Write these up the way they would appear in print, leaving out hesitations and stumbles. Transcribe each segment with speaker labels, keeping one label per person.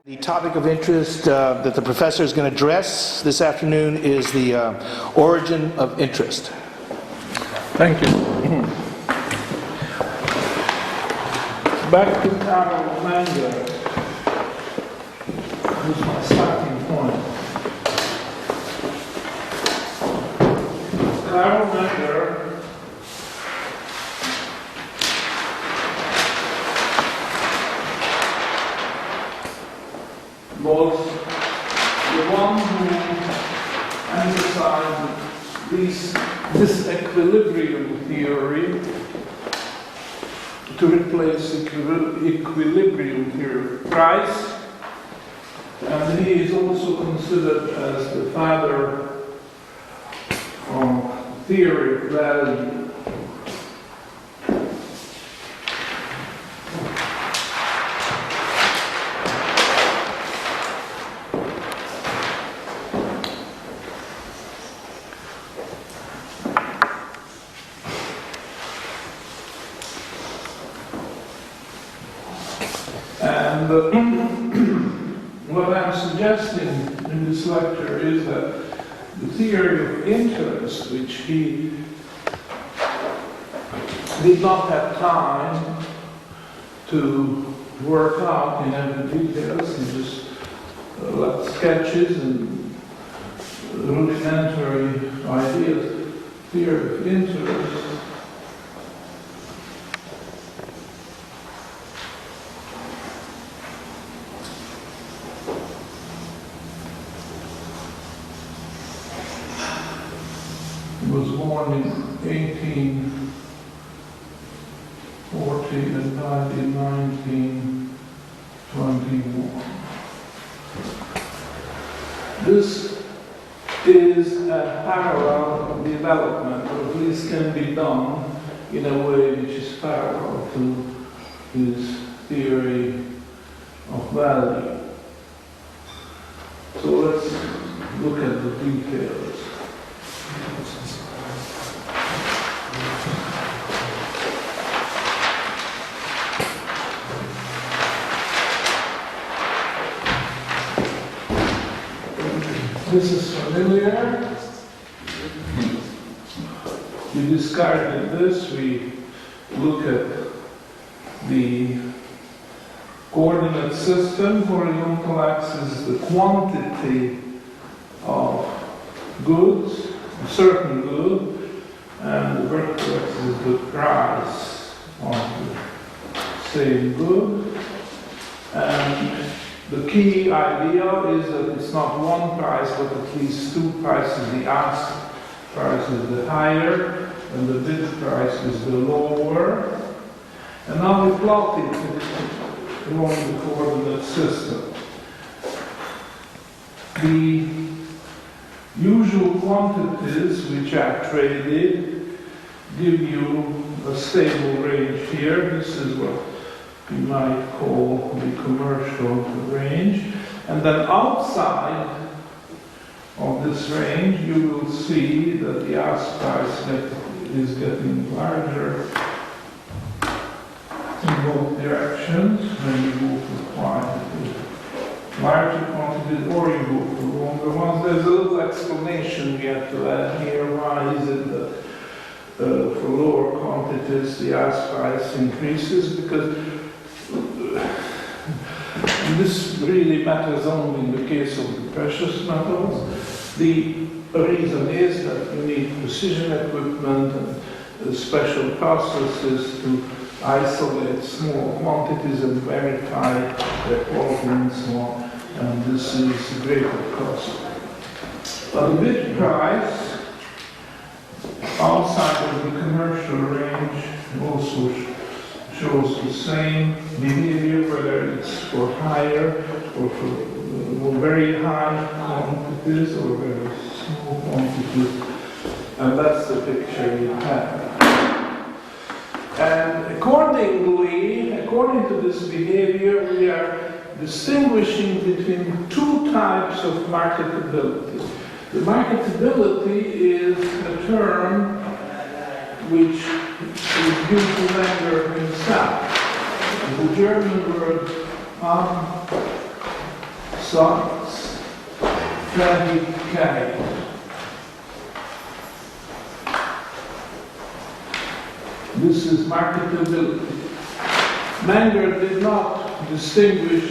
Speaker 1: The topic of interest that the professor is going to address this afternoon is the origin of interest.
Speaker 2: Thank you. Back to Karl Menger, who's my starting point. Karl Menger was the one who emphasized this equilibrium theory to replace equilibrium theory of price, and he is also considered as the father of theory of value. And what I'm suggesting in this lecture is that the theory of interest, which he did not have time to work out in every details, he just left sketches and rudimentary ideas. Theory of interest was born in 1840 and died in 1921. This is a parallel development, or at least can be done in a way which is parallel to his theory of value. So let's look at the details. This is familiar. We discarded this. We look at the coordinate system. Horizontal axis is the quantity of goods, a certain good, and the vertical axis is the price of the same good. And the key idea is that it's not one price, but at least two prices. The ask price is the higher, and the bid price is the lower. And now we plot it along the coordinate system. The usual quantities which are traded give you a stable range here. This is what we might call the commercial range. And then outside of this range, you will see that the ask price is getting larger in both directions when you go for quantity. Larger quantities, or you go for longer ones. There's a little explanation we have to add here. Why is it that for lower quantities the ask price increases? Because this really matters only in the case of the precious metals. The reason is that you need precision equipment and special processes to isolate small quantities and verify their quality and so on. And this is a greater cost. But the bid price outside of the commercial range also shows the same behavior, whether it's for higher or for very high quantities or very small quantities. And that's the picture you have. And according to this behavior, we are distinguishing between two types of marketability. The marketability is a term which is due to Menger himself. The German word sites. Fekete. This is marketability. Menger did not distinguish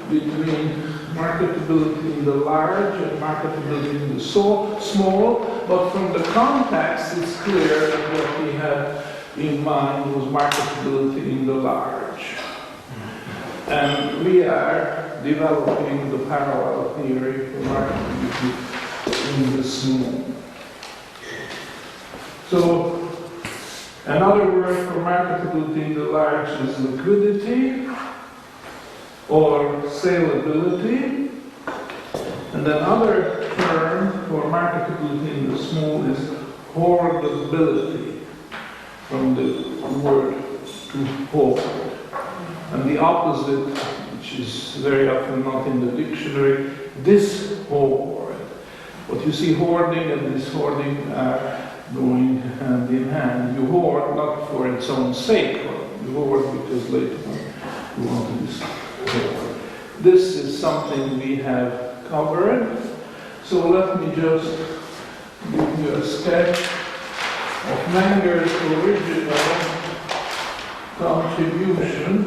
Speaker 2: between marketability in the large and marketability in the small, but from the context it's clear that what he had in mind was marketability in the large. And we are developing the parallel theory for marketability in the small. So, another word for marketability in the large is liquidity or saleability. And another term for marketability in the small is hoardability, from the word to hoard. And the opposite, which is very often not in the dictionary, dishoard. But you see, hoarding and dishoarding are going hand in hand. You hoard not for its own sake, but you hoard because later on you want to dishoard. This is something we have covered. So let me just give you a sketch of Menger's original contribution,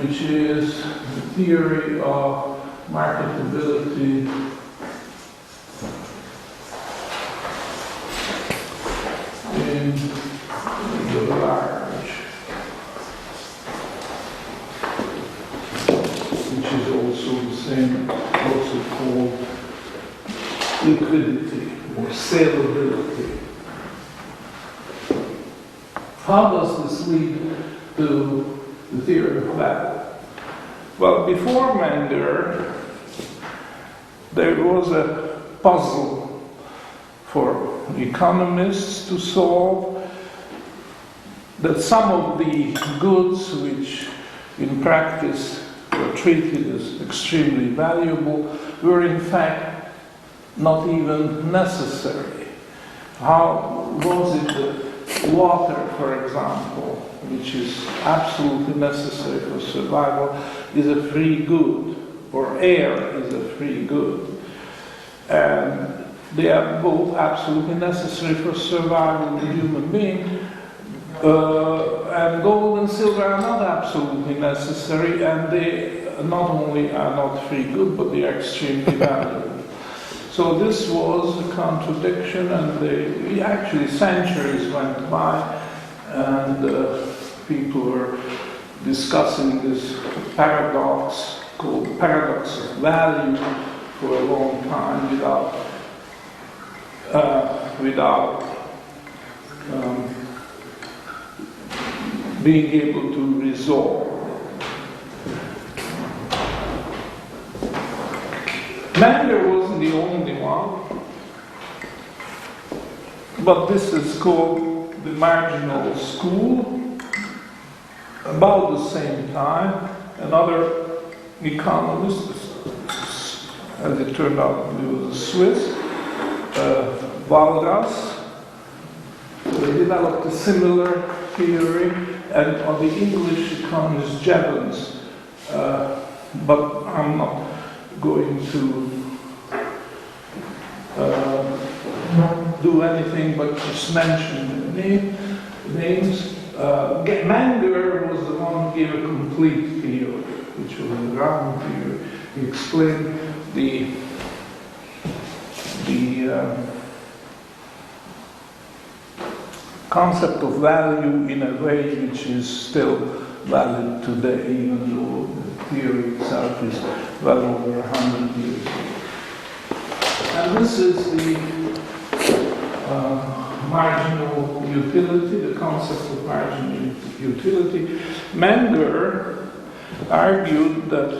Speaker 2: which is the theory of marketability in the large, which is also the same, also called liquidity or saleability. How does this lead to the theory of value? Well, before Menger, there was a puzzle for economists to solve, that some of the goods which in practice were treated as extremely valuable were in fact not even necessary. How was it that water, for example, which is absolutely necessary for survival, is a free good, or air is a free good? And they are both absolutely necessary for survival of the human being. And gold and silver are not absolutely necessary, and they not only are not free good, but they are extremely valuable. So this was a contradiction, and actually centuries went by, and people were discussing this paradox called the paradox of value for a long time without being able to resolve. Menger wasn't the only one, but this is called the marginal school. About the same time, another economist, as it turned out, he was a Swiss, Walras, developed a similar theory, and on the English economist Jevons, but I'm not going to do anything but just mention the names. Menger was the one who gave a complete theory, which was a ground theory. He explained the concept of value in a way which is still valid today, even though the theory itself is well over 100 years old. And this is the marginal utility, the concept of marginal utility. Menger argued that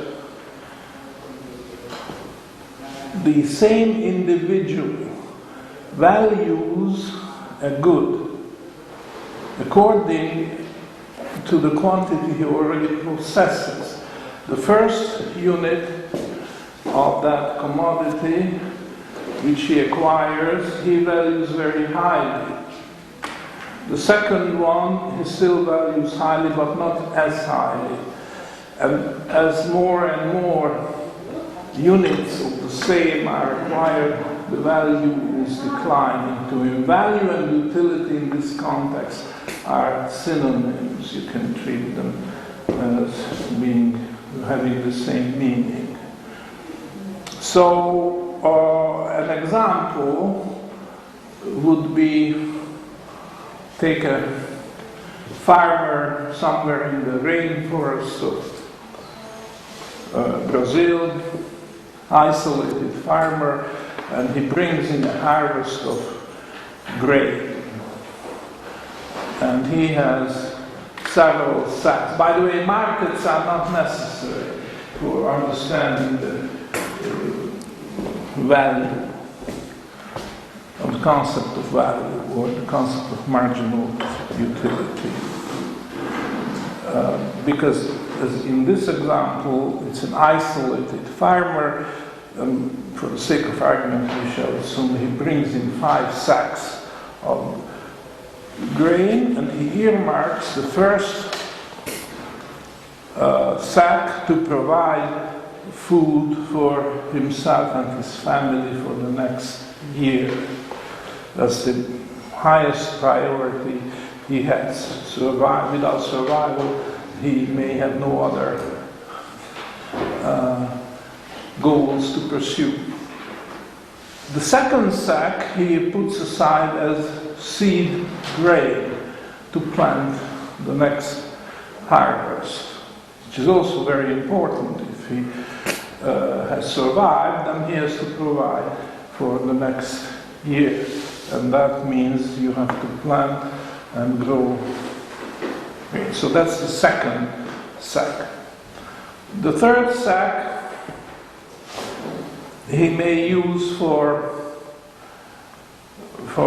Speaker 2: the same individual values a good according to the quantity he already possesses. The first unit of that commodity which he acquires, he values very highly. The second one he still values highly, but not as highly. And as more and more units of the same are acquired, the value is declining. Value and utility in this context are synonyms. You can treat them as having the same meaning. So an example would be, take a farmer somewhere in the rainforest of Brazil, isolated farmer, and he brings in a harvest of grain. And he has several sacks. By the way, markets are not necessary for understanding the value, or the concept of value, or the concept of marginal utility. Because as in this example, it's an isolated farmer. For the sake of argument, we shall assume he brings in 5 sacks of grain, and he earmarks the first sack to provide food for himself and his family for the next year. That's the highest priority he has. Without survival, he may have no other goals to pursue. The second sack he puts aside as seed grain to plant the next harvest, which is also very important. If he has survived, then he has to provide for the next year. And that means you have to plant and grow grain. So that's the second sack. The third sack he may use for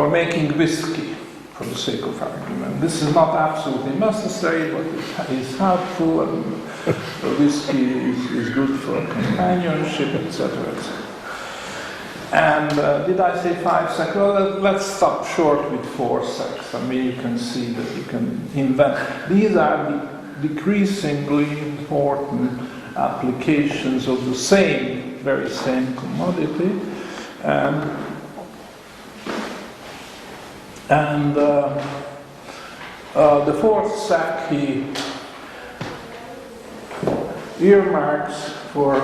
Speaker 2: making whiskey, for the sake of argument. This is not absolutely necessary, but it is helpful, and whiskey is good for companionship, etc., etc. And did I say 5 sacks? Well, let's stop short with 4 sacks. I mean, you can see that you can invent. These are the decreasingly important applications of the very same commodity. And the fourth sack he earmarks for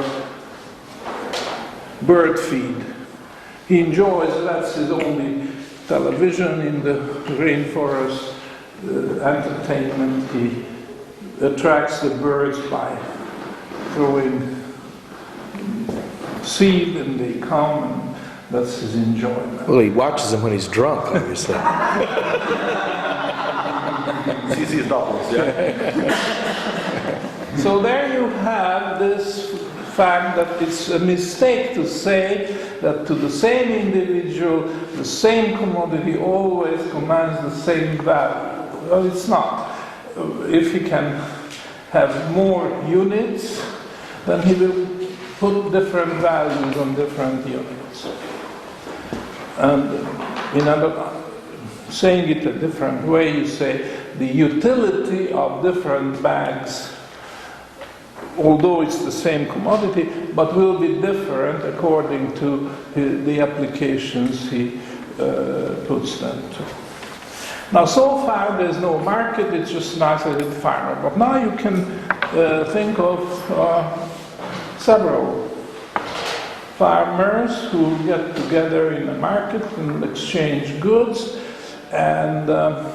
Speaker 2: bird feed. He enjoys, that's his only television in the rainforest, entertainment. He attracts the birds by throwing seed, and they come, and that's his enjoyment.
Speaker 1: Well, he watches him when he's drunk, obviously.
Speaker 3: It's easy as doubles, yeah.
Speaker 2: So there you have this fact that it's a mistake to say that to the same individual, the same commodity always commands the same value. Well, it's not. If he can have more units, then he will put different values on different units. And saying it a different way, you say the utility of different bags, although it's the same commodity, but will be different according to the applications he puts them to. Now, so far there's no market, it's just an isolated farmer. But now you can think of several farmers who get together in a market and exchange goods, and a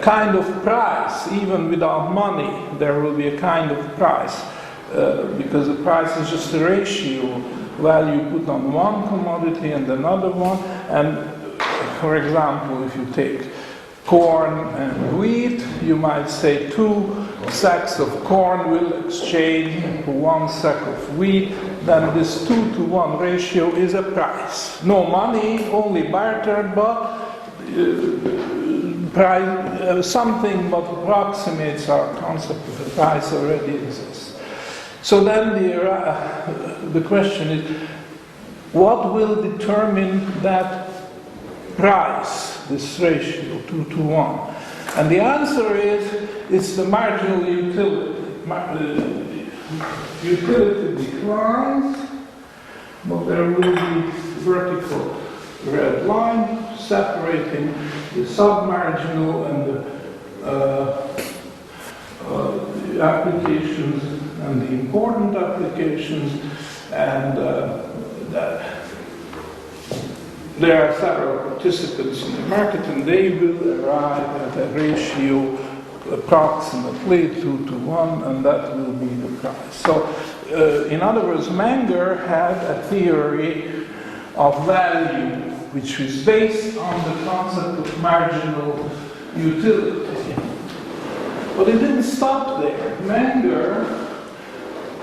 Speaker 2: kind of price, even without money, there will be a kind of price, because the price is just a ratio, value put on one commodity and another one. And for example, if you take corn and wheat, you might say 2 sacks of corn will exchange for 1 sack of wheat. Then this 2-to-1 ratio is a price. No money, only barter, but something that approximates our concept of a price already exists. So then the question is, what will determine that price, this ratio, 2-to-1? And the answer is, it's the marginal utility. utility declines, but there will be vertical red line separating the submarginal and the applications and the important applications, and there are several participants in the market, and they will arrive at a ratio approximately 2 to 1, and that will be the price. So, in other words, Menger had a theory of value which was based on the concept of marginal utility. But it didn't stop there. Menger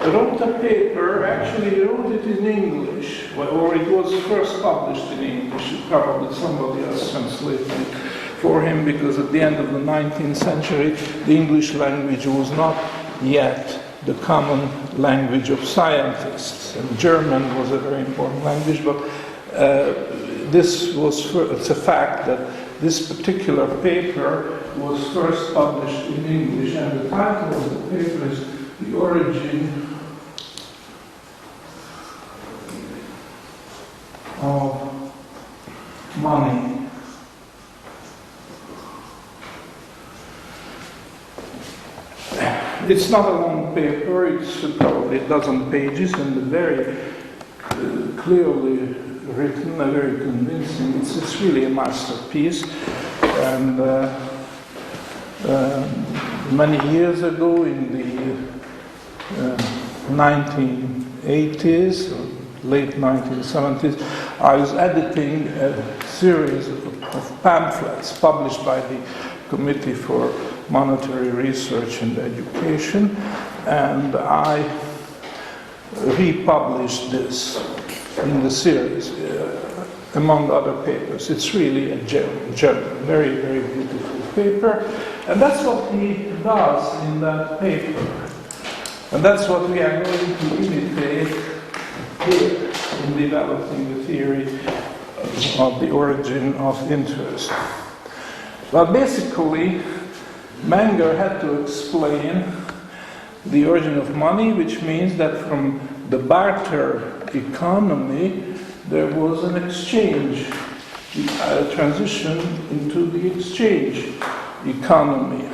Speaker 2: wrote a paper, actually he wrote it in English, or it was first published in English, probably somebody else translated it for him, because at the end of the 19th century, the English language was not yet the common language of scientists. And German was a very important language, but it's a fact that this particular paper was first published in English, and the title of the paper is The Origin of Money. It's not a long paper, it's probably a dozen pages, and very clearly written, very convincing. It's really a masterpiece. And many years ago, in the 1980s, or late 1970s, I was editing a series of pamphlets published by the Committee for Monetary Research and Education, and I republished this in the series, among other papers. It's really a gem, very, very beautiful paper, and that's what he does in that paper. And that's what we are going to imitate here in developing the theory of the origin of interest. Well, basically, Menger had to explain the origin of money, which means that from the barter economy, there was an exchange, a transition into the exchange economy.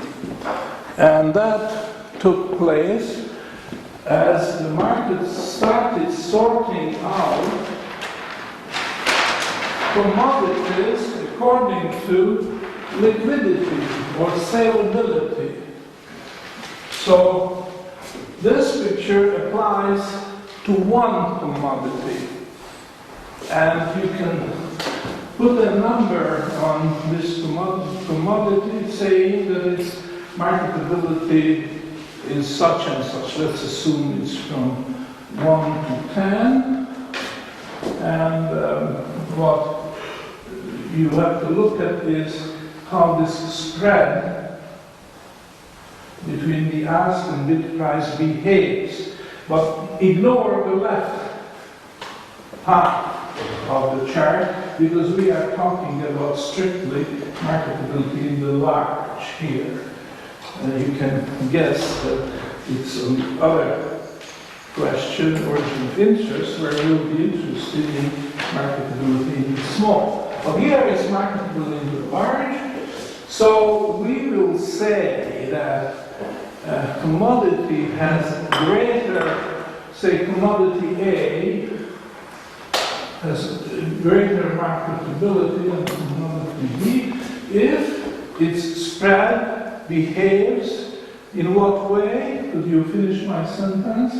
Speaker 2: And that took place as the market started sorting out commodities according to liquidity or saleability. So this picture applies to one commodity, and you can put a number on this commodity saying that its marketability is such and such. Let's assume it's from 1 to 10, and what you have to look at is how this spread between the ask and bid price behaves. But ignore the left half of the chart, because we are talking about strictly marketability in the large here. You can guess that it's on the other question, origin of interest, where we'll be interested in marketability in the small. But here is marketability in the large. So we will say that commodity has greater, say commodity A has greater marketability than commodity B if its spread behaves in what way? Could you finish my sentence?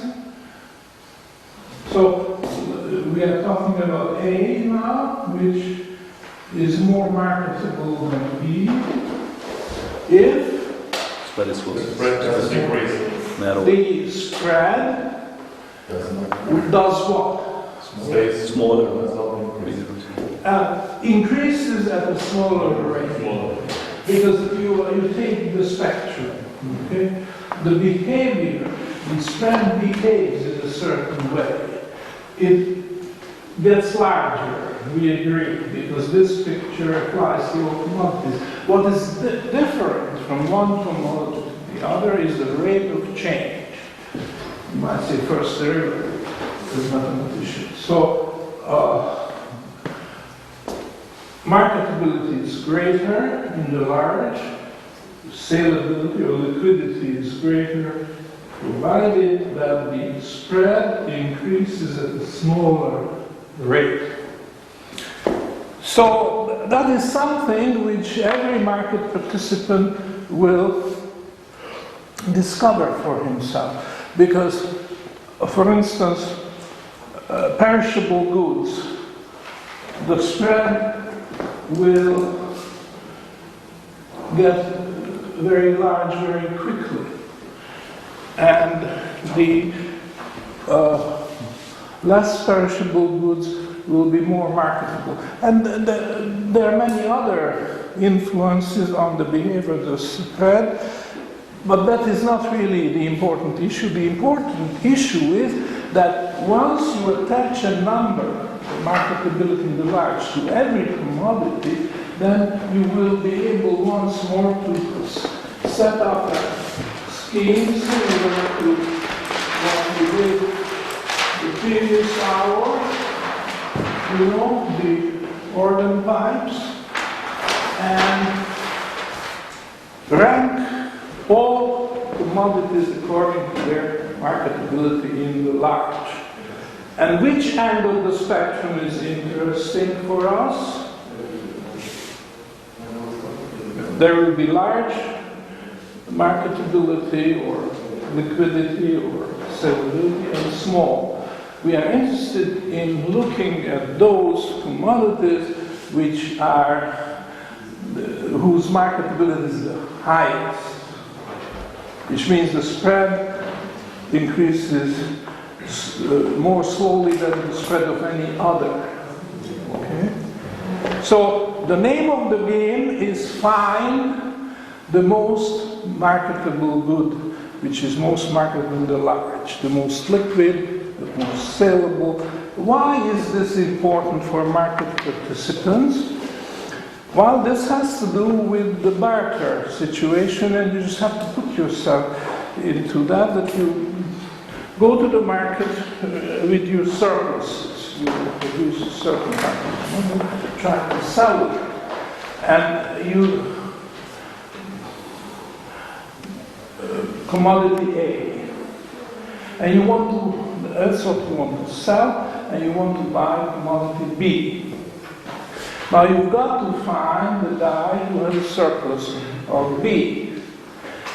Speaker 2: So we are talking about A now, which is more marketable than B. If
Speaker 3: Spread is what?
Speaker 2: the spread does what?
Speaker 3: Smaller.
Speaker 2: Increases at a smaller rate. Because you take the spectrum, okay? The behavior, the spread behaves in a certain way. It gets larger, we agree, because this picture applies to all commodities. What is different from one commodity to the other is the rate of change. might say first derivative as mathematicians. So marketability is greater in the large, saleability or liquidity is greater, provided that the spread increases at a smaller rate. So that is something which every market participant will discover for himself. Because, for instance, perishable goods, the spread will get very large very quickly. And the less perishable goods will be more marketable. And there are many other influences on the behavior of the spread, but that is not really the important issue. The important issue is that once you attach a number, the marketability in the large, to every commodity, then you will be able once more to set up a scheme similar to what we did the previous hour, you know, the organ pipes, and rank all commodities according to their marketability in the large. And which end of the spectrum is interesting for us? There will be large marketability or liquidity or salability and small. We are interested in looking at those commodities which are whose marketability is the highest, which means the spread increases more slowly than the spread of any other. Okay? So the name of the game is find the most marketable good, which is most marketable in the large, the most liquid, the most saleable. Why is this important for market participants? Well, this has to do with the barter situation, and you just have to put yourself into that you go to the market with your surpluses. You produce a certain amount of money, try to sell it, and you commodity A, and you want to, that's what you want to sell, and you want to buy commodity B. Now you've got to find the guy who has a surplus of B.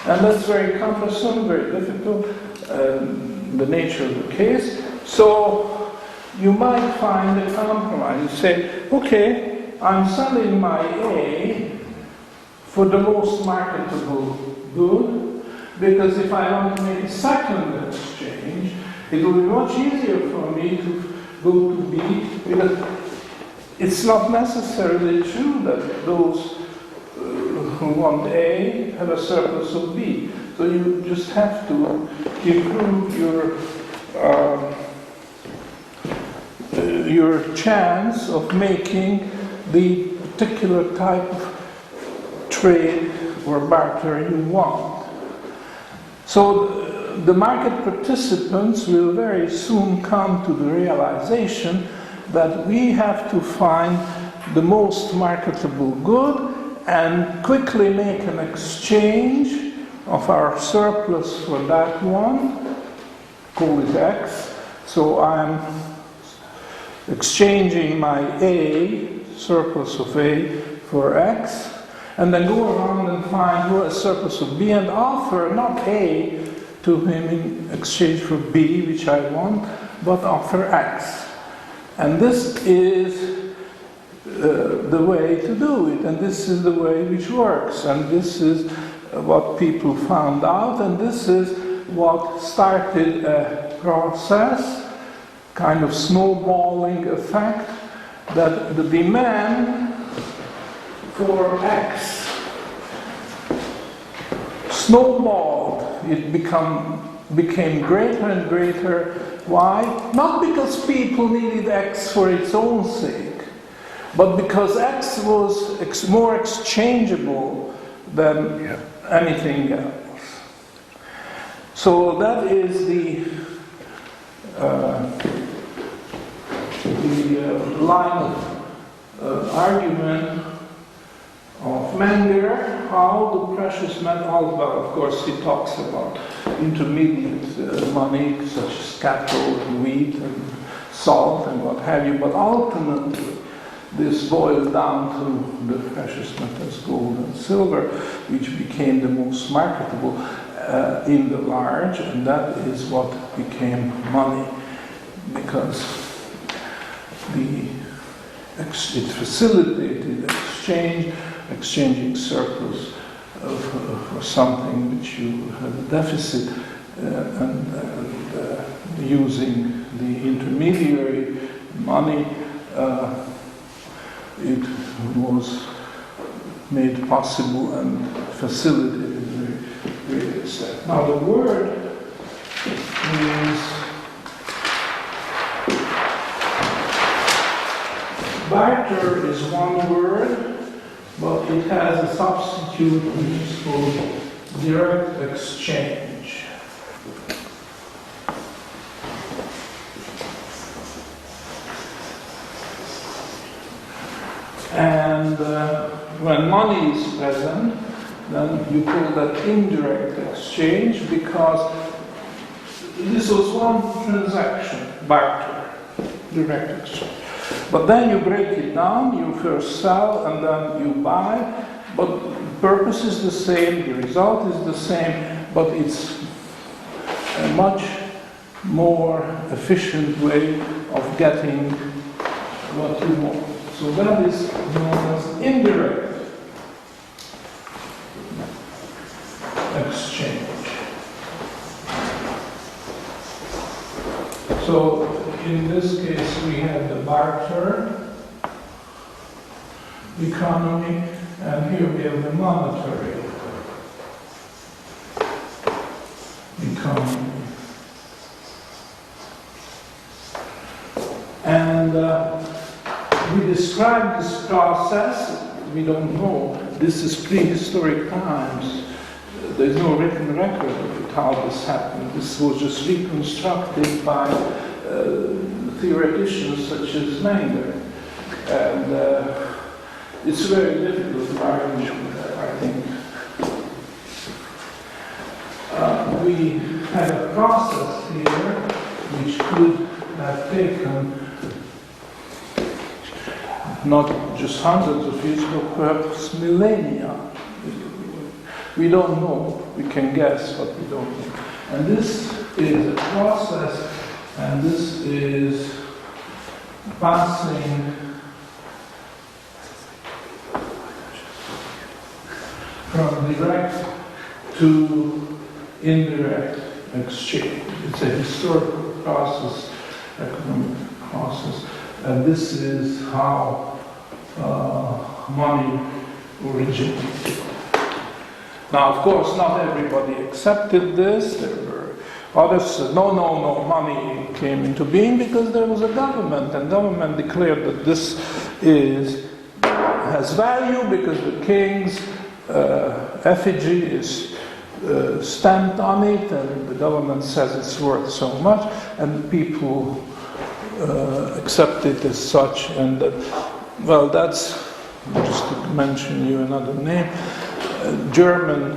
Speaker 2: And that's very cumbersome, very difficult, the nature of the case. So you might find a compromise. You say, okay, I'm selling my A for the most marketable good, because if I want to make a second exchange, it will be much easier for me to go to B, because it's not necessarily true that those who want A have a surplus of B. So you just have to improve your chance of making the particular type of trade or barter you want. So the market participants will very soon come to the realization that we have to find the most marketable good and quickly make an exchange of our surplus for that one, call it X. So I'm exchanging my A, surplus of A, for X, and then go around and find who has surplus of B and offer not A to him in exchange for B, which I want, but offer X. And this is the way to do it, and this is the way which works, and this is what people found out, and this is what started a process, kind of snowballing effect, that the demand for X snowballed. It became greater and greater. Why? Not because people needed X for its own sake, but because X was more exchangeable than anything else. So that is the the line of argument of Menger, how the precious metal, well, of course, he talks about intermediate money, such as cattle and wheat and salt and what have you, but ultimately, this boiled down to the precious metals, gold and silver, which became the most marketable in the large, and that is what became money, because it facilitated exchanging surplus for something which you had a deficit, and using the intermediary money, it was made possible and facilitated to a great extent. Now the word is barter is one word, but it has a substitute which is called direct exchange. And when money is present, then you call that indirect exchange, because this was one transaction, barter, direct exchange. But then you break it down, you first sell and then you buy, but the purpose is the same, the result is the same, but it's a much more efficient way of getting what you want. So that is known as indirect exchange. So in this case we have the barter economy, and here we have the monetary economy. And we describe this process, we don't know, this is prehistoric times. There's no written record of it, how this happened. This was just reconstructed by theoreticians such as Menger. And it's very difficult to argue with that, I think. We had a process here which could have taken not just hundreds of years, but perhaps millennia. We don't know. We can guess, but we don't know. And this is a process, and this is passing from direct to indirect exchange. It's a historical process, economic process, and this is how money originated. Now, of course, not everybody accepted this. There were others said, no, money came into being because there was a government, and government declared that this has value because the king's effigy is stamped on it, and the government says it's worth so much, and people accept it as such. And well, that's, just to mention you another name, a German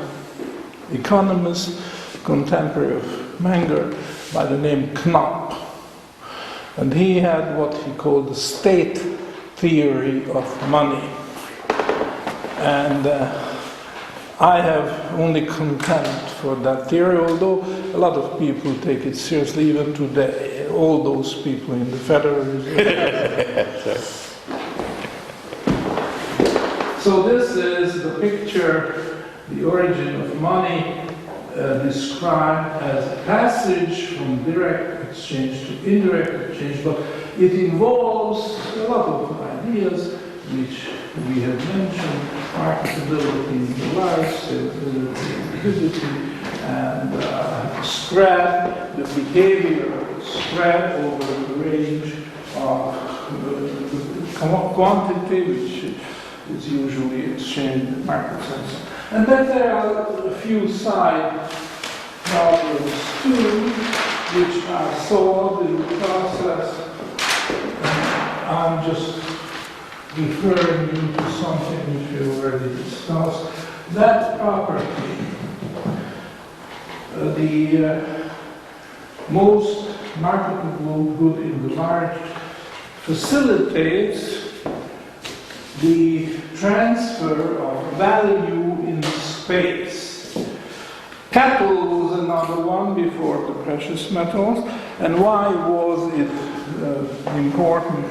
Speaker 2: economist, contemporary of Menger, by the name Knapp. And he had what he called the state theory of money. And I have only contempt for that theory, although a lot of people take it seriously even today. All those people in the Federal Reserve. So this is the picture, the origin of money, described as a passage from direct exchange to indirect exchange, but it involves a lot of ideas which we have mentioned: marketability, the life, liquidity, and spread, the behavior spread over the range of quantity, which is usually exchanged in market sense. And then there are a few side problems too. which are sold in the process. I'm just referring you to something which we already discussed. That property, the most marketable good in the large, facilitates the transfer of value in space. Cattle was another one before the precious metals. And why was it important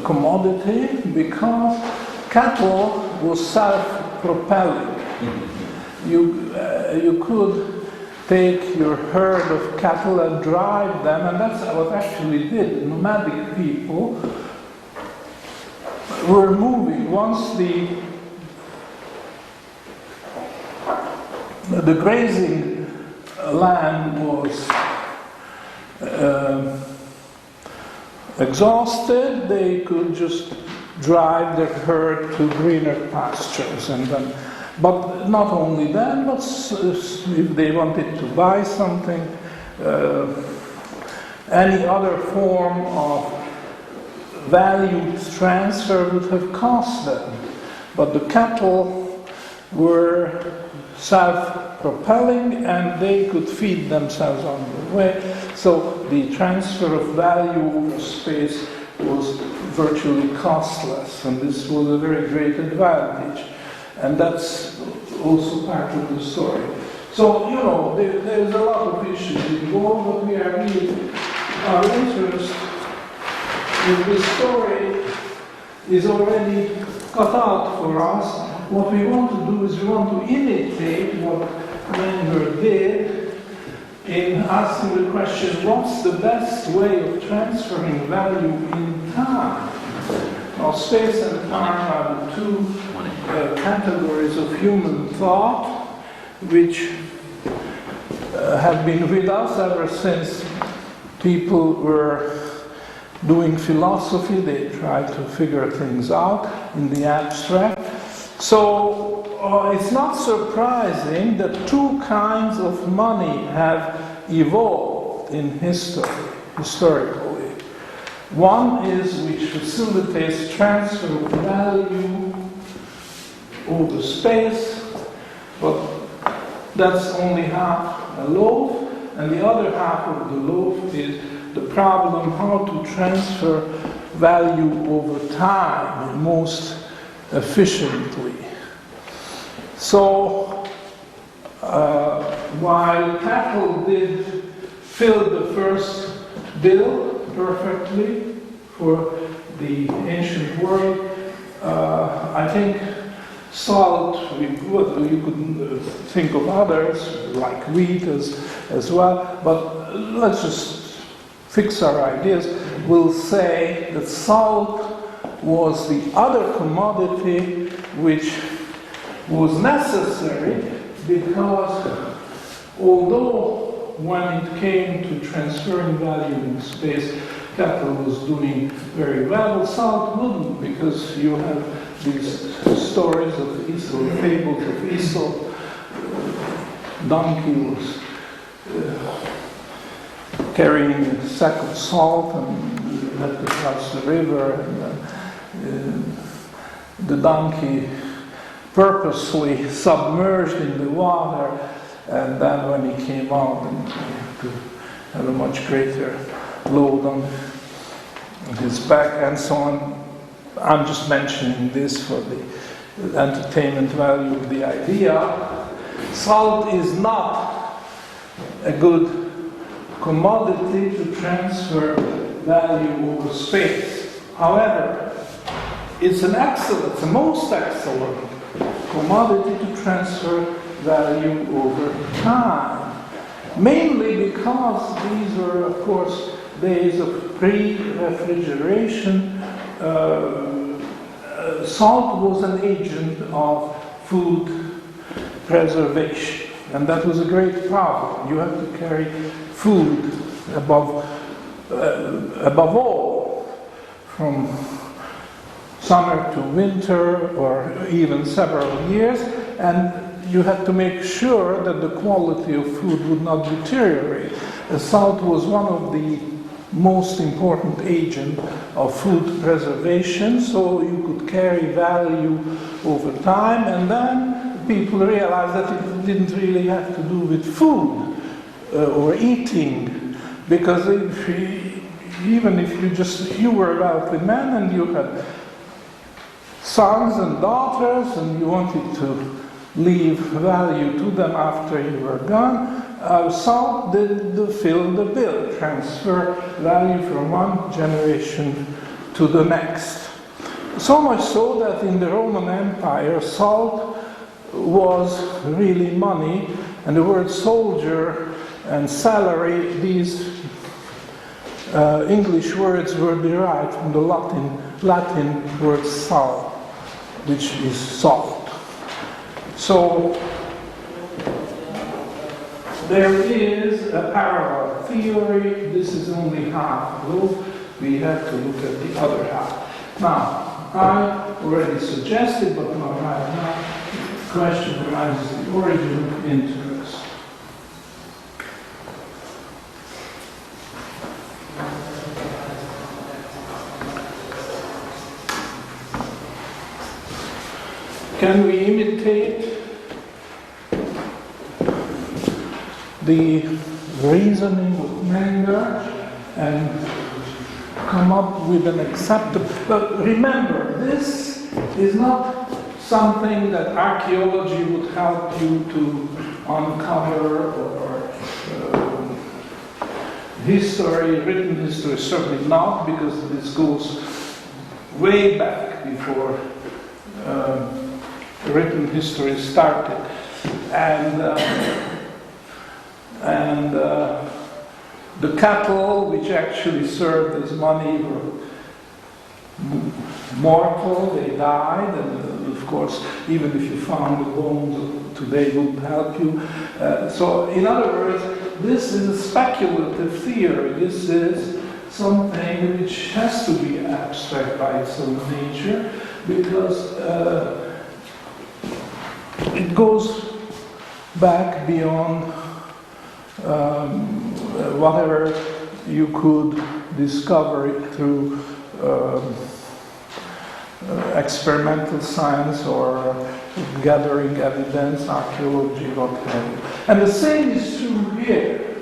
Speaker 2: commodity? Because cattle was self-propelling. You could take your herd of cattle and drive them, and that's what actually did. Nomadic people were moving. Once the grazing land was exhausted, they could just drive their herd to greener pastures, and then. But not only then, but if they wanted to buy something, any other form of value transfer would have cost them. But the cattle were self-propelling and they could feed themselves on the way. So the transfer of value over space was virtually costless, and this was a very great advantage. And that's also part of the story. So, there's a lot of issues involved, but we are really, our interest in this story is already cut out for us. What we want to do is we want to imitate what Menger did in asking the question, what's the best way of transferring value in time? Now, space and time are the two categories of human thought which have been with us ever since people were doing philosophy. They tried to figure things out in the abstract. So it's not surprising that two kinds of money have evolved in historically. One is which facilitates transfer of value over space, but that's only half a loaf, and the other half of the loaf is the problem how to transfer value over time most efficiently. So while cattle did fill the first bill perfectly for the ancient world, I think salt, you could think of others, like wheat as well, but let's just fix our ideas. We'll say that salt was the other commodity which was necessary because although when it came to transferring value in space, cattle was doing very well, salt wouldn't, because you have these stories of Aesop, fables of Aesop. Donkey was carrying a sack of salt and had to cross the river, and the donkey purposely submerged in the water, and then when he came out, and to have a much greater load on his back and so on. I'm just mentioning this for the entertainment value of the idea. Salt is not a good commodity to transfer value over space. However, it's a most excellent commodity to transfer value over time. Mainly because these were, of course, days of pre-refrigeration. Salt was an agent of food preservation, and that was a great problem. You have to carry food above all, from summer to winter, or even several years, and you had to make sure that the quality of food would not deteriorate. Salt was one of the most important agent of food preservation, so you could carry value over time, and then people realized that it didn't really have to do with food or eating, because even if you were a wealthy man and you had sons and daughters and you wanted to leave value to them after you were gone, salt did fill the bill, transfer value from one generation to the next. So much so that in the Roman Empire, salt was really money, and the word soldier and salary, these English words were derived from the Latin word sal, which is salt. So there is a parallel theory. This is only half proof. We have to look at the other half. Now, I already suggested, but not right now, the question arises the origin of interest. Can we imitate the reasoning of Menger and come up with an acceptable... But remember, this is not something that archaeology would help you to uncover, or history, written history, certainly not, because this goes way back before written history started, and the cattle which actually served as money were mortal, they died, and of course, even if you found the bones today wouldn't help you. So, in other words, this is a speculative theory. This is something which has to be abstract by its own nature, because it goes back beyond whatever you could discover it through experimental science or gathering evidence, archaeology, what have you. And the same is true here.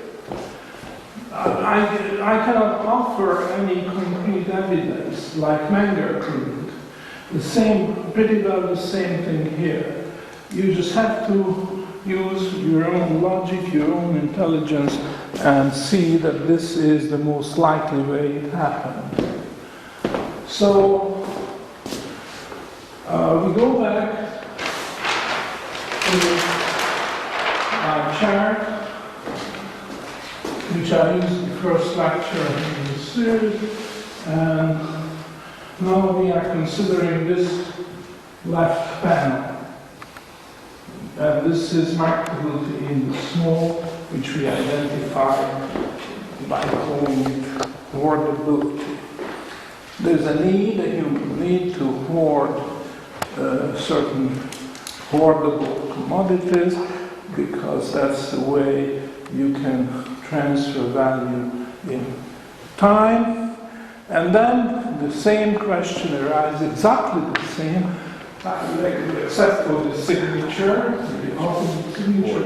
Speaker 2: I cannot offer any concrete evidence like Menger couldn't. Pretty well the same thing here. You just have to use your own logic, your own intelligence, and see that this is the most likely way it happened. So, we go back to our chart, which I used in the first lecture in the series, and now we are considering this left panel. And this is marketability in the small, which we identify by calling it hoardability. There's a need, a human need, to hoard certain hoardable commodities, because that's the way you can transfer value in time. And then the same question arises, exactly the same, except for the signature, the ultimate signature.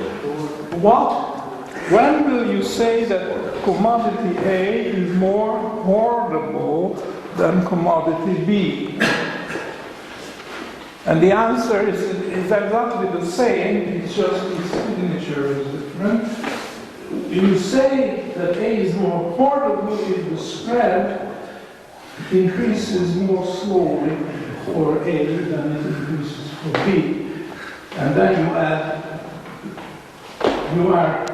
Speaker 2: When will you say that commodity A is more hoardable than commodity B? And the answer is exactly the same, it's just the signature is different. You say that A is more hoardable if the spread increases more slowly for A than it increases for B. And then you are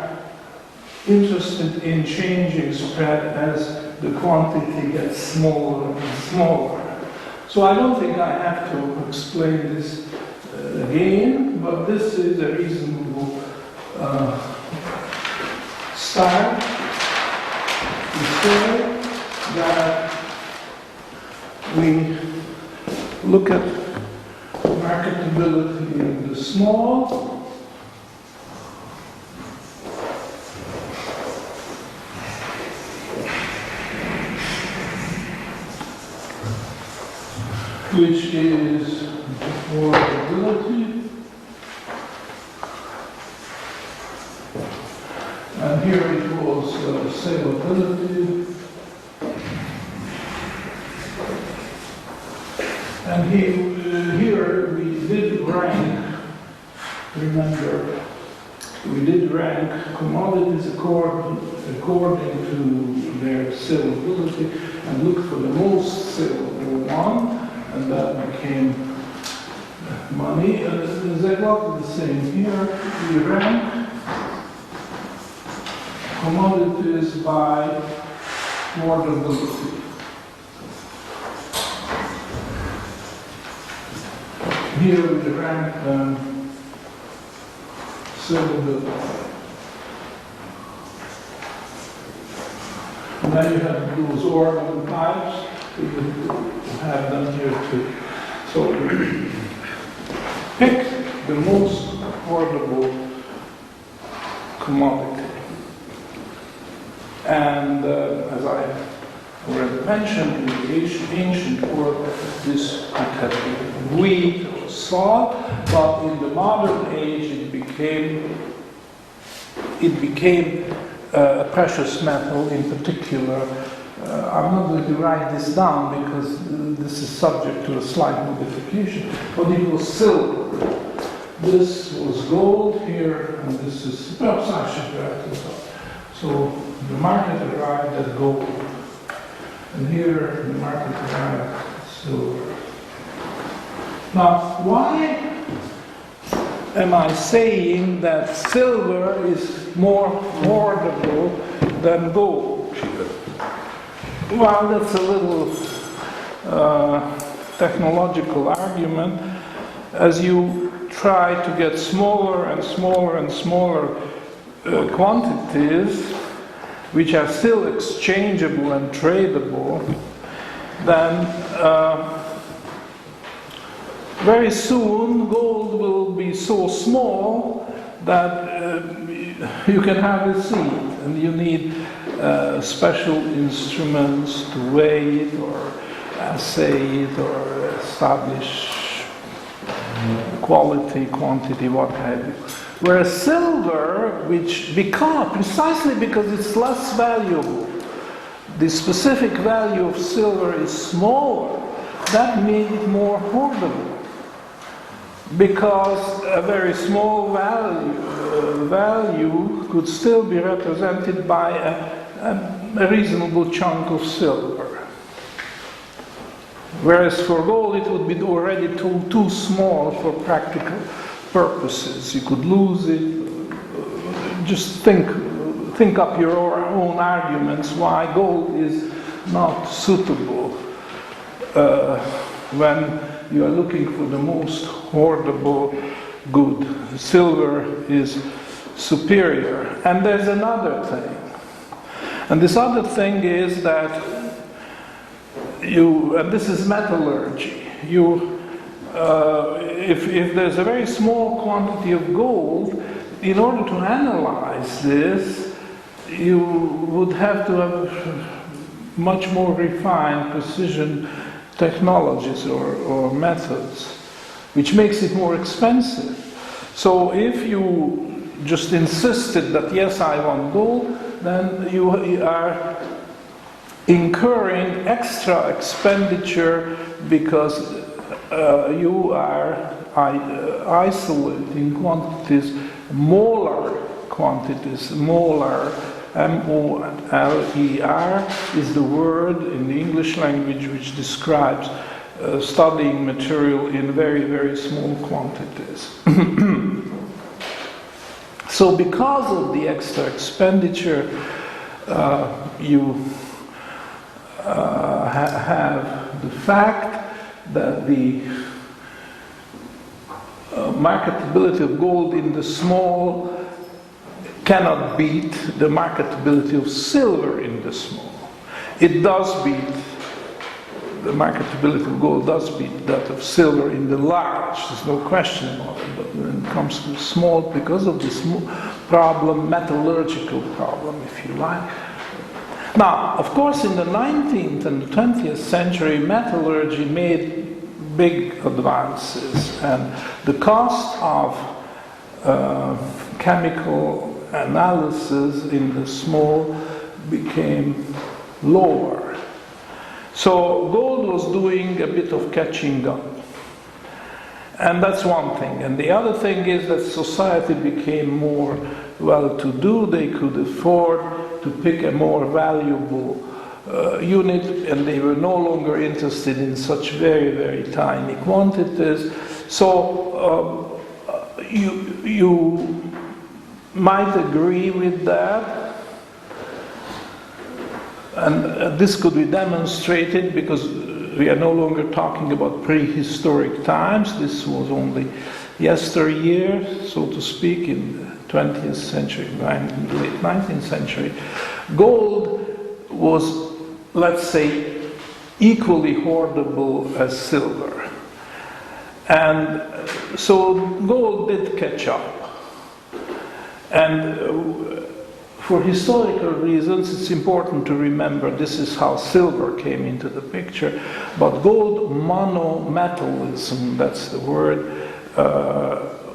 Speaker 2: interested in changing spread as the quantity gets smaller and smaller. So I don't think I have to explain this again, but this is a reasonable start to say that we look at marketability in the small, which is affordability. And here it was saleability. And here we did rank, remember, we did rank commodities according to their saleability and looked for the most saleable one, and that became money. And it's exactly the same here. We rank commodities by affordability. Here we rank saleability. And then you have those organ types. We have them here too. So pick the most affordable commodity. And as I already mentioned, in the ancient world, this could have been wheat or salt, but in the modern age it became a precious metal in particular. I'm not going to write this down because this is subject to a slight modification, but it was silver. This was gold here, and this is, perhaps I should write this up. So the market arrived at gold, and here the market arrived at silver. Now, why am I saying that silver is more affordable than gold? Well, that's a little technological argument. As you try to get smaller and smaller and smaller quantities, which are still exchangeable and tradable, then very soon gold will be so small that you can hardly see it, and you need special instruments to weigh it or assay it or establish quality, quantity, what have you. Whereas silver, precisely because it's less valuable, the specific value of silver is smaller, that made it more affordable. Because a very small value could still be represented by a reasonable chunk of silver. Whereas for gold it would be already too small for practical purposes. You could lose it. Just think up your own arguments why gold is not suitable when you are looking for the most affordable good. Silver is superior. And there's another thing. And this other thing is that and this is metallurgy. If there's a very small quantity of gold, in order to analyze this, you would have to have much more refined precision technologies or methods, which makes it more expensive. So if you just insisted that yes, I want gold, then you are incurring extra expenditure because you are isolating quantities, molar quantities. Molar, M-O-L-E-R, is the word in the English language which describes studying material in very, very small quantities. So because of the extra expenditure, you have the fact that the marketability of gold in the small cannot beat the marketability of silver in the small. It does beat, the marketability of gold does beat that of silver in the large, there's no question about it, but when it comes to the small, because of this problem, metallurgical problem, if you like. Now, of course, in the 19th and the 20th century, metallurgy made big advances, and the cost of chemical analysis in the small became lower. So gold was doing a bit of catching up. And that's one thing. And the other thing is that society became more well-to-do. They could afford to pick a more valuable unit, and they were no longer interested in such very, very tiny quantities. So you might agree with that. And this could be demonstrated because we are no longer talking about prehistoric times. This was only yesteryear, so to speak, in the 20th century, late 19th century. Gold was, let's say, equally hoardable as silver. And so gold did catch up. And for historical reasons, it's important to remember this is how silver came into the picture. But gold monometallism, that's the word,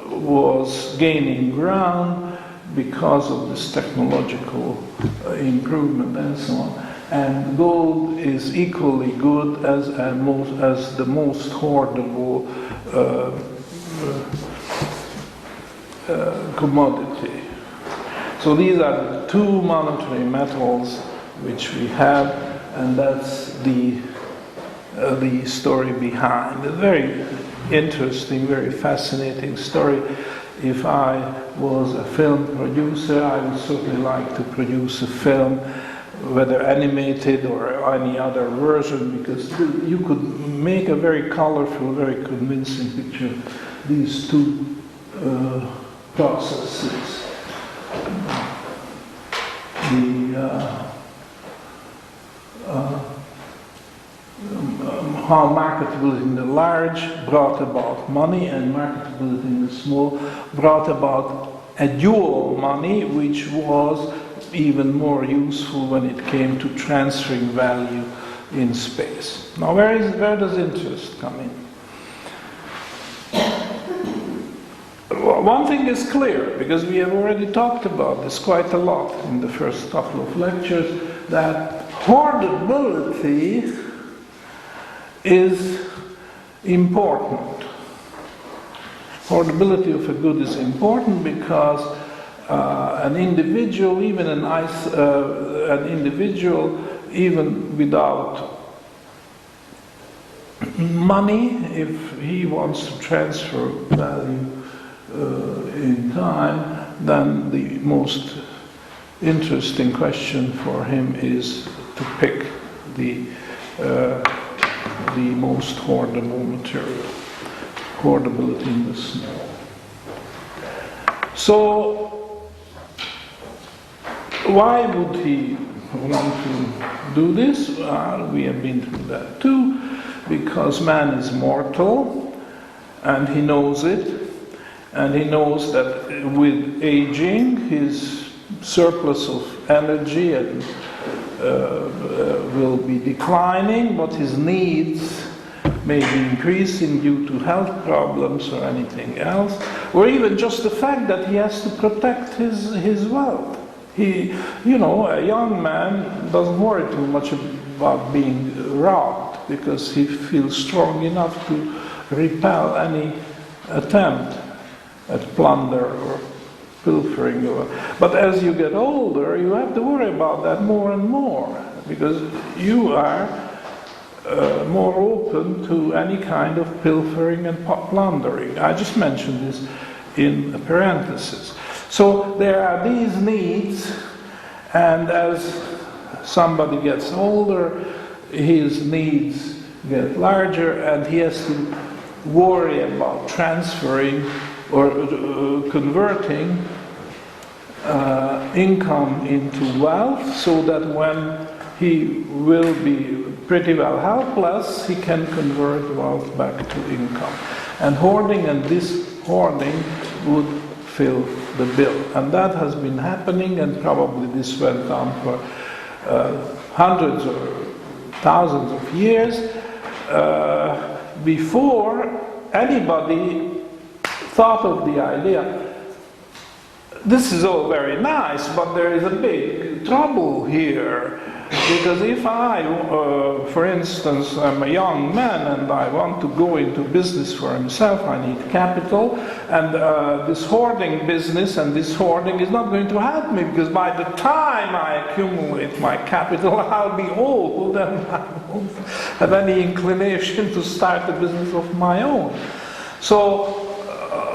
Speaker 2: was gaining ground because of this technological improvement and so on. And gold is equally good as the most hoardable commodity. So these are the two monetary metals which we have, and that's the story behind. A very interesting, very fascinating story. If I was a film producer, I would certainly like to produce a film, whether animated or any other version, because you could make a very colorful, very convincing picture of these two processes. How marketability in the large brought about money, and marketability in the small brought about a dual money, which was even more useful when it came to transferring value in space. Now, where does interest come in? One thing is clear, because we have already talked about this quite a lot in the first couple of lectures, that hoardability is important. Hoardability of a good is important because an individual, even without money, if he wants to transfer value in time, then the most interesting question for him is to pick the most hoardable material, hoardability in the small. So, why would he want to do this? We have been through that too, because man is mortal, and he knows it. And he knows that with aging, his surplus of energy will be declining, but his needs may be increasing due to health problems or anything else, or even just the fact that he has to protect his wealth. A young man doesn't worry too much about being robbed because he feels strong enough to repel any attempt at plunder or pilfering. But as you get older, you have to worry about that more and more, because you are more open to any kind of pilfering and plundering. I just mentioned this in a parenthesis. So there are these needs, and as somebody gets older, his needs get larger, and he has to worry about transferring or converting income into wealth, so that when he will be pretty well helpless, he can convert wealth back to income. And hoarding and this hoarding would fill the bill. And that has been happening, and probably this went on for hundreds or thousands of years. before anybody thought of the idea, this is all very nice, but there is a big trouble here. Because if I, for instance, am a young man and I want to go into business for himself, I need capital, and this hoarding business and this hoarding is not going to help me, because by the time I accumulate my capital, I'll be old and I won't have any inclination to start a business of my own. So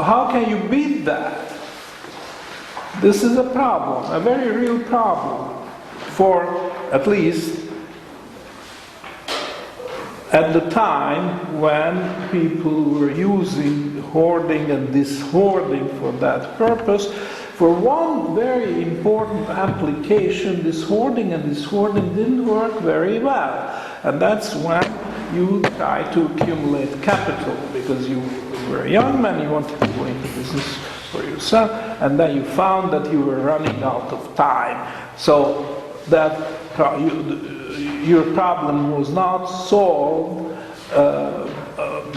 Speaker 2: how can you beat that? This is a problem, a very real problem, for at least at the time when people were using hoarding and dishoarding for that purpose. For one very important application, this hoarding and dishoarding didn't work very well. And that's when you try to accumulate capital, because you were a young man, you wanted to go into business for yourself, and then you found that you were running out of time. So that your problem was not solved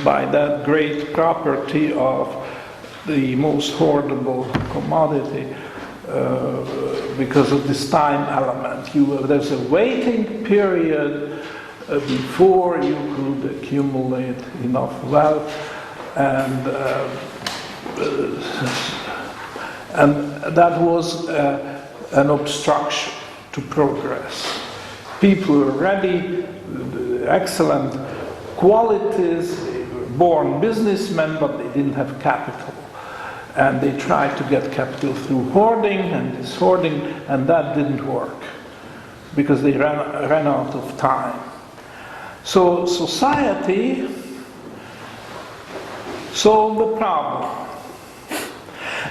Speaker 2: by that great property of the most hoardable commodity because of this time element. There's a waiting period before you could accumulate enough wealth, and that was an obstruction to progress. People were ready, excellent qualities, they were born businessmen, but they didn't have capital. And they tried to get capital through hoarding and dishoarding, and that didn't work, because they ran out of time. So society solved the problem.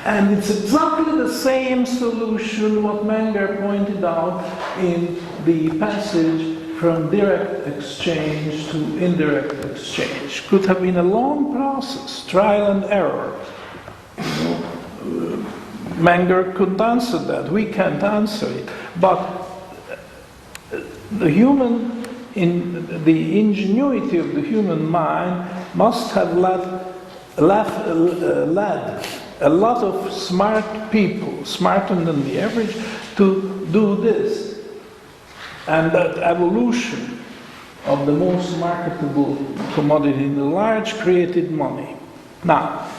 Speaker 2: And it's exactly the same solution what Menger pointed out in the passage from direct exchange to indirect exchange. Could have been a long process, trial and error. Menger couldn't answer that. We can't answer it. But the ingenuity of the human mind must have led a lot of smart people, smarter than the average, to do this. And that evolution of the most marketable commodity in the large created money. Now,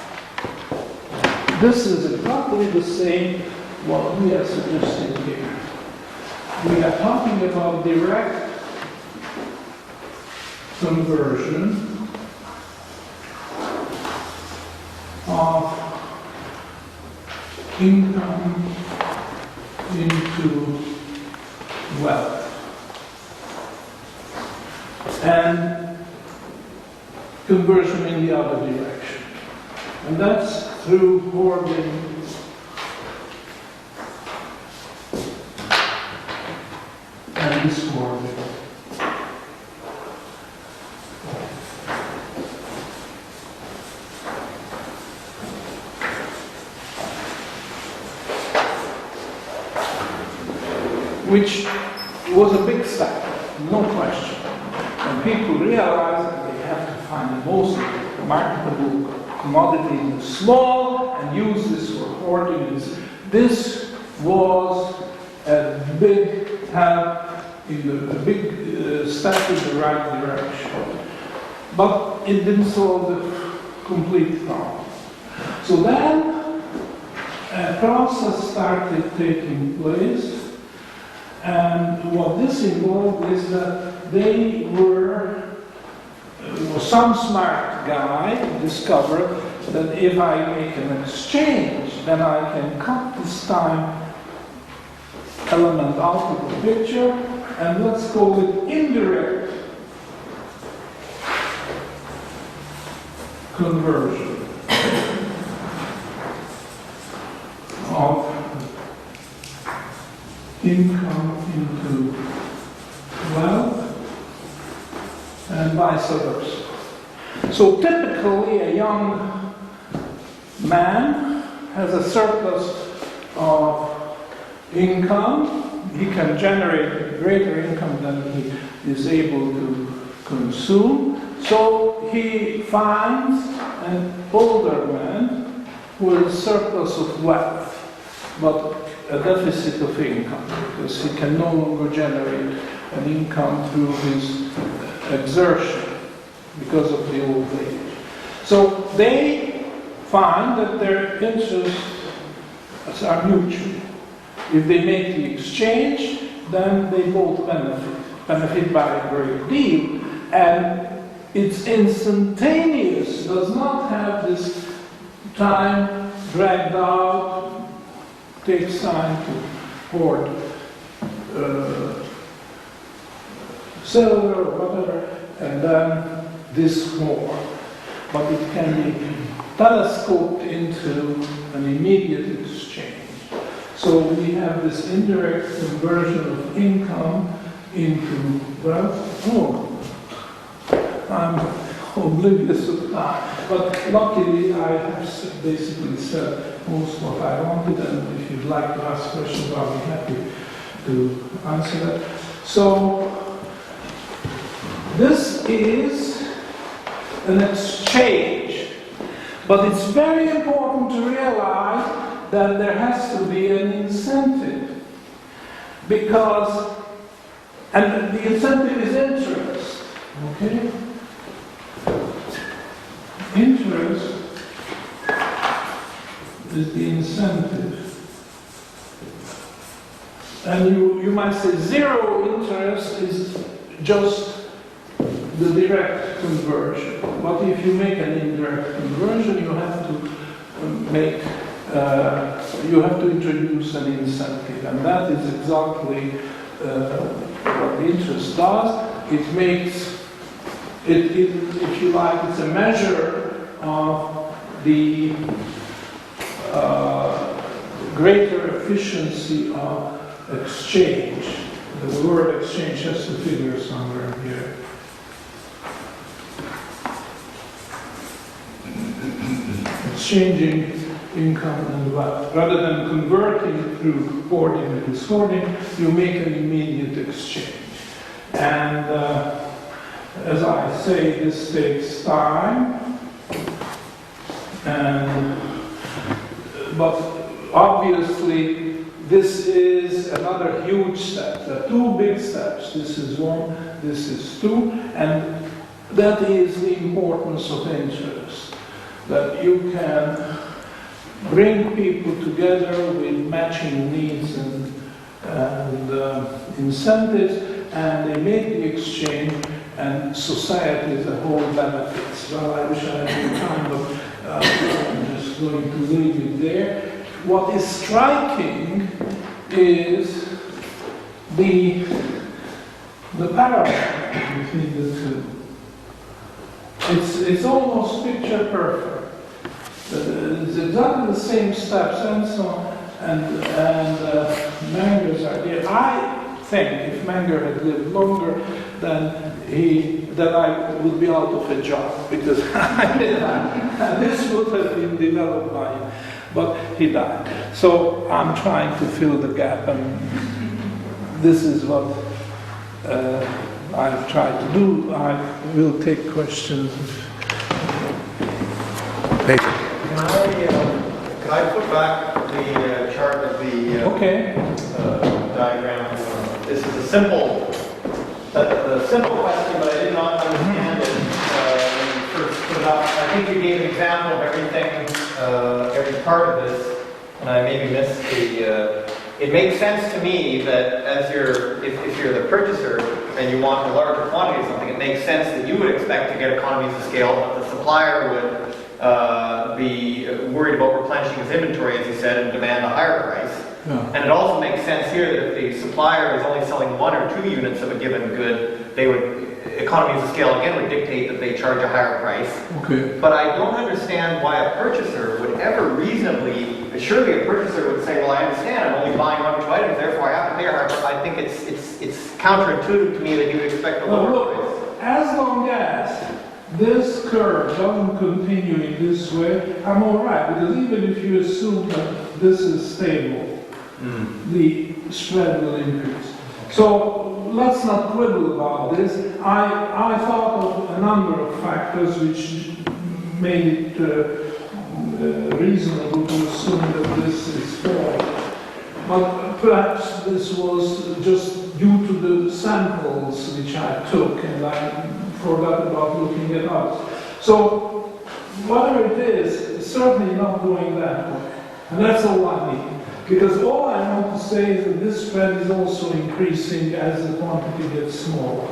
Speaker 2: this is exactly the same what we are suggesting here. We are talking about direct conversion of income into wealth. And conversion in the other direction. And that's through hoarding and dishoarding. Which was a big step, no question. And people realized that they have to find the most marketable commodity in the small and use this for hoarding. This was a big help, a big step in the right direction. But it didn't solve the complete problem. So then a process started taking place. And what this involved is that they some smart guy discovered that if I make an exchange, then I can cut this time element out of the picture, and let's call it indirect conversion of income into wealth, and vice versa. So typically a young man has a surplus of income. He can generate greater income than he is able to consume. So he finds an older man who has surplus of wealth, but a deficit of income, because he can no longer generate an income through his exertion because of the old age. So they find that their interests are mutual. If they make the exchange, then they both benefit by a great deal, and it's instantaneous, does not have this time dragged out, takes time to hoard silver or whatever, and then this more. But it can be telescoped into an immediate exchange. So we have this indirect conversion of income into wealth. Oh, I'm oblivious of time. But luckily I have basically said most what I wanted, and if you'd like to ask questions, I'll be happy to answer that. So this is an exchange, but it's very important to realize that there has to be an incentive, because, and the incentive is interest, okay? Interest is the incentive. And you might say zero interest is just the direct conversion. But if you make an indirect conversion, you have to introduce an incentive, and that is exactly what the interest does. It makes it, if you like, it's a measure of the greater efficiency of exchange. The word exchange has to figure somewhere here. Exchanging income and wealth. Rather than converting through hoarding and dishoarding, you make an immediate exchange. And as I say, this takes time. But obviously, this is another huge step. There are two big steps. This is one, this is two, and that is the importance of interest. That you can bring people together with matching needs and incentives, and they make the exchange, and society as a whole benefits. Well, I wish I had more time, but I'm just going to leave it there. What is striking is the parallel between the two. It's almost picture perfect. It's exactly the same steps and so on, and Menger's idea. I think if Menger had lived longer, then I would be out of a job, because this would have been developed by him, but he died. So I'm trying to fill the gap, and this is what I've tried to do. I will take questions.
Speaker 4: Can I put back the chart of the diagram? This is a simple question, but I did not understand it when you first put it up. I think you gave an example of everything, every part of this, and I maybe missed the. It makes sense to me that if you're the purchaser and you want a larger quantity of something, it makes sense that you would expect to get economies of scale, but the supplier would be worried about replenishing his inventory, as you said, and demand a higher price. Yeah. And it also makes sense here that if the supplier is only selling 1 or 2 units of a given good, they would, economies of scale again would dictate that they charge a higher price. Okay. But I don't understand why a purchaser would ever reasonably, surely a purchaser would say, well, I understand, I'm only buying 1 or 2 items, therefore I have to pay a higher price. I think it's counterintuitive to me that you would expect a lower price. As long as this curve doesn't continue in this way, I'm all right, because even if you assume that this is stable, the spread will increase. So
Speaker 2: let's not quibble about this. I thought of a number of factors which made it reasonable to assume that this is false. But perhaps this was just due to the samples which I took, and I forgot about looking at others. So whatever it is, it's certainly not going that way. And that's all I need. Because all I want to say is that this spread is also increasing as the quantity gets smaller.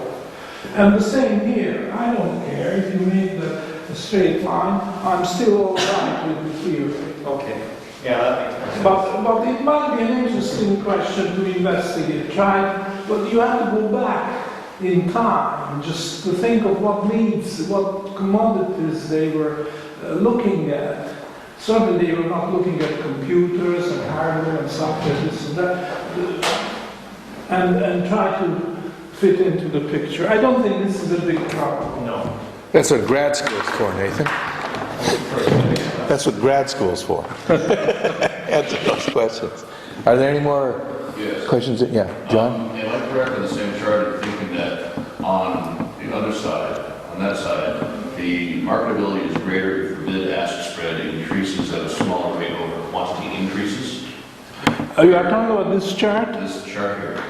Speaker 2: And the same here. I don't care if you make a straight line. I'm still all right with the theory.
Speaker 4: Okay. Yeah, that makes sense.
Speaker 2: But it might be an interesting question to investigate, right? But you have to go back in time just to think of what commodities they were looking at. Certainly they were not looking at computers and hardware and software, this and that, and try to fit into the picture. I don't think this is a big problem.
Speaker 4: No.
Speaker 1: That's what grad school's for, Nathan. That's what grad school's for. Answer those questions. Are there any more questions? Yeah, John?
Speaker 5: Am I correct in the same chart of thinking that on the other side, on that side, the marketability is greater if the bid-ask spread increases at a smaller rate over quantity increases?
Speaker 2: You are talking about this chart?
Speaker 5: This chart here,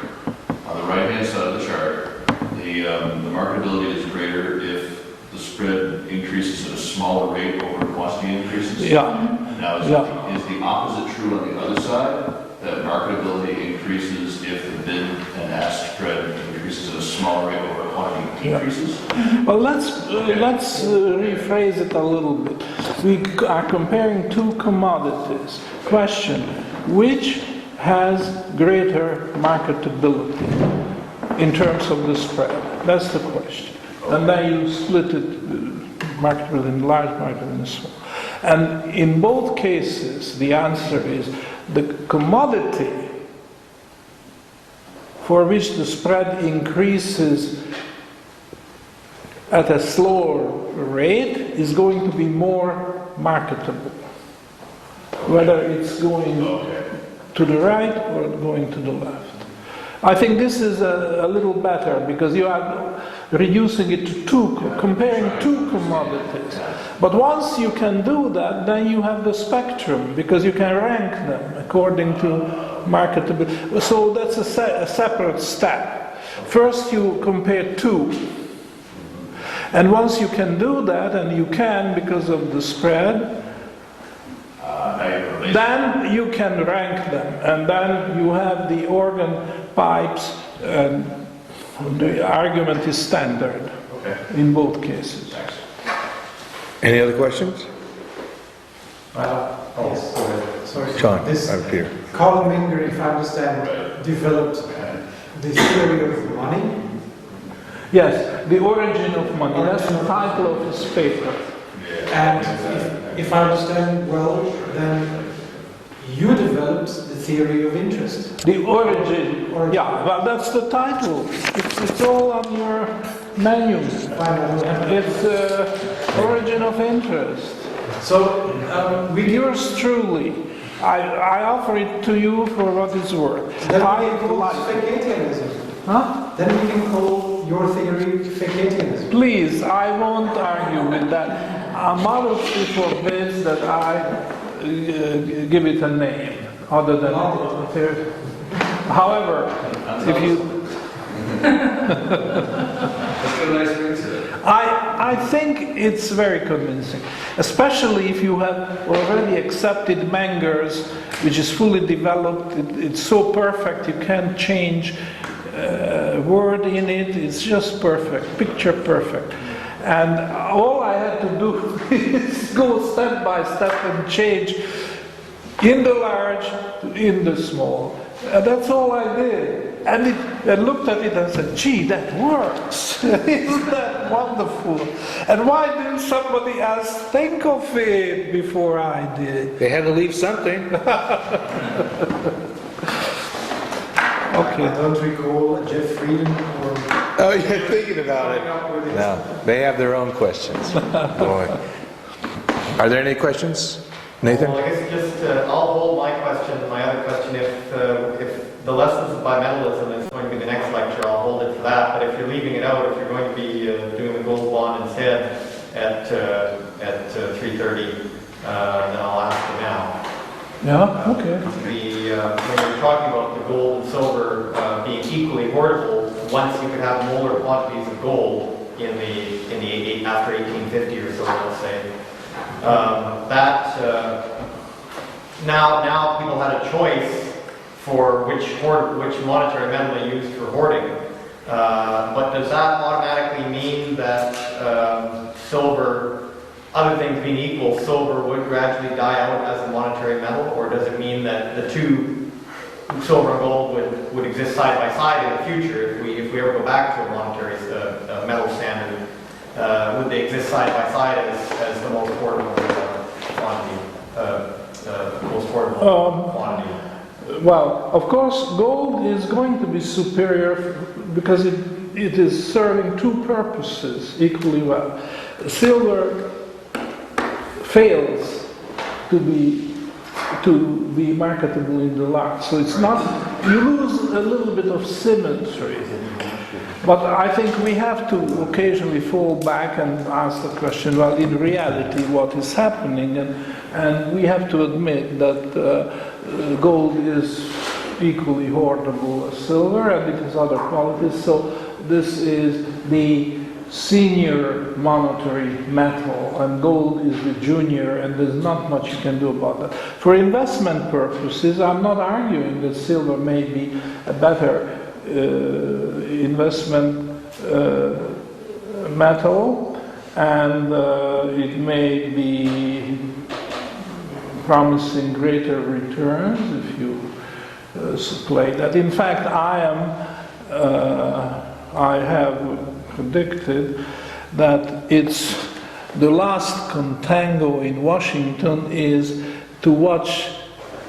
Speaker 5: on the right-hand side of the chart, the marketability is greater if the spread increases at a smaller rate over quantity increases?
Speaker 2: Yeah.
Speaker 5: Now, is the opposite true on the other side? That marketability increases if the bid and ask spread increases at a smaller rate over quantity decreases?
Speaker 2: Well, let's rephrase it a little bit. We are comparing two commodities. Question, which has greater marketability in terms of the spread? That's the question. Okay. And then you split it, marketability in large market and small. And in both cases, the answer is the commodity for which the spread increases at a slower rate is going to be more marketable, whether it's going to the right or going to the left. I think this is a little better because you are reducing it to comparing two commodities. But once you can do that, then you have the spectrum because you can rank them according to marketability. So that's a separate step. First you compare two. And once you can do that, and you can because of the spread, then you can rank them, and then you have the organ pipes, and the argument is standard in both cases.
Speaker 1: Any other questions?
Speaker 6: Yes, sorry.
Speaker 1: John,
Speaker 6: This
Speaker 1: I'm here.
Speaker 6: Carl Menger, if I understand, developed the theory of money.
Speaker 2: Yes, the origin of money. That's the title of his paper.
Speaker 6: And if I understand well, then you developed the theory of interest.
Speaker 2: The origin. Yeah, well, that's the title. It's all on your menu. It's origin of interest.
Speaker 6: So,
Speaker 2: Yours truly. I offer it to you for what it's worth.
Speaker 6: then we can call Feketianism.
Speaker 2: Huh?
Speaker 6: Then we can call your theory Feketianism.
Speaker 2: Please, I won't argue with that. I'm modestly forbid that I give it a name other than theory. However, if you... I think it's very convincing, especially if you have already accepted Menger's, which is fully developed. It's so perfect, you can't change word in it. It's just perfect, picture perfect. And all I had to do is go step by step and change in the large to in the small. And that's all I did. And I looked at it and said, gee, that works. Isn't that wonderful? And why didn't somebody else think of it before I did?
Speaker 1: They had to leave something.
Speaker 6: Okay. I don't recall Jeff Frieden or...
Speaker 1: Oh, you're thinking about it. No, they have their own questions. Boy. Are there any questions? Nathan?
Speaker 4: Well, I guess just I'll hold my question, my other question, if the lessons of bimetallism is going to be the next lecture, I'll hold it leaving it out, if you're going to be doing the gold bond instead at 3:30, then I'll ask you now.
Speaker 1: Yeah, okay.
Speaker 4: When you're talking about the gold and silver being equally hoardable, once you could have molar quantities of gold in the after 1850 or so, let's say, now people had a choice for which monetary metal they used for hoarding. But does that automatically mean that silver, other things being equal, silver would gradually die out as a monetary metal, or does it mean that the two, silver and gold, would exist side by side in the future if we ever go back to a monetary metal standard? Would they exist side by side as the most portable quantity? Quantity?
Speaker 2: Well, of course, gold is going to be superior because it is serving two purposes equally well. Silver fails to be marketable in the lot, so it's not, you lose a little bit of symmetry. But I think we have to occasionally fall back and ask the question, well, in reality, what is happening? And we have to admit that gold is equally hoardable as silver, and it has other qualities. So this is the senior monetary metal, and gold is the junior, and there's not much you can do about that. For investment purposes, I'm not arguing that silver may be a better investment metal, and it may be promising greater returns if you play that. In fact, I have predicted that it's the last contango in Washington is to watch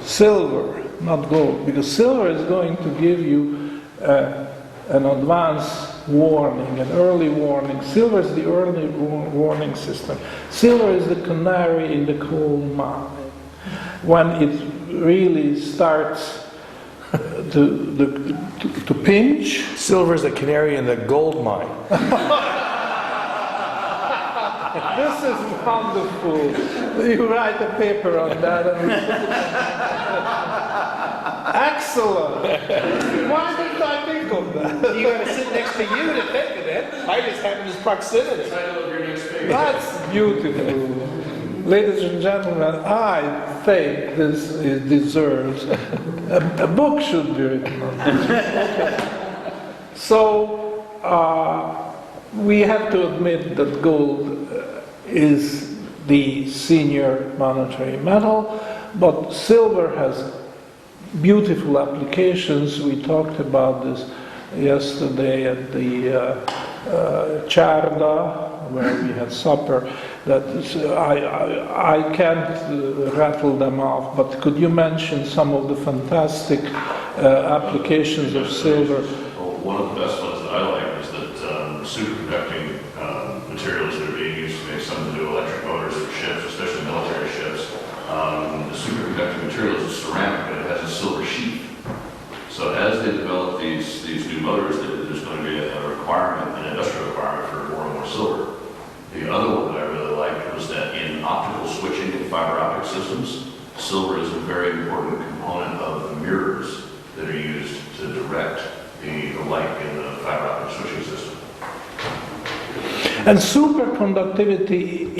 Speaker 2: silver, not gold, because silver is going to give you an advance warning, an early warning. Silver is the early warning system. Silver is the canary in the coal mine. When it really starts to pinch.
Speaker 1: Silver's a canary in the gold mine.
Speaker 2: This is wonderful. You write a paper on that. Excellent. Why didn't I think of that?
Speaker 1: You got to sit next to you to think of it. I just have his proximity.
Speaker 5: Title of your next page.
Speaker 2: That's beautiful. Ladies and gentlemen, I think this deserves a book should be written on this. Okay. So we have to admit that gold is the senior monetary metal, but silver has beautiful applications. We talked about this yesterday at the Csárda, where we had supper. That is, I can't rattle them off, but could you mention some of the fantastic applications of silver?
Speaker 5: Well, one of the best ones that I like is that superconducting materials that are being used to make some of the new electric motors for ships, especially military ships. The superconducting material is a ceramic, but it has a silver sheath. So as they develop these new motors, there's going to be a requirement, an industrial requirement for more and more silver. The other one that I really liked was that in optical switching and fiber optic systems, silver is a very important component of the mirrors that are used to direct the light in the fiber optic switching system.
Speaker 2: And superconductivity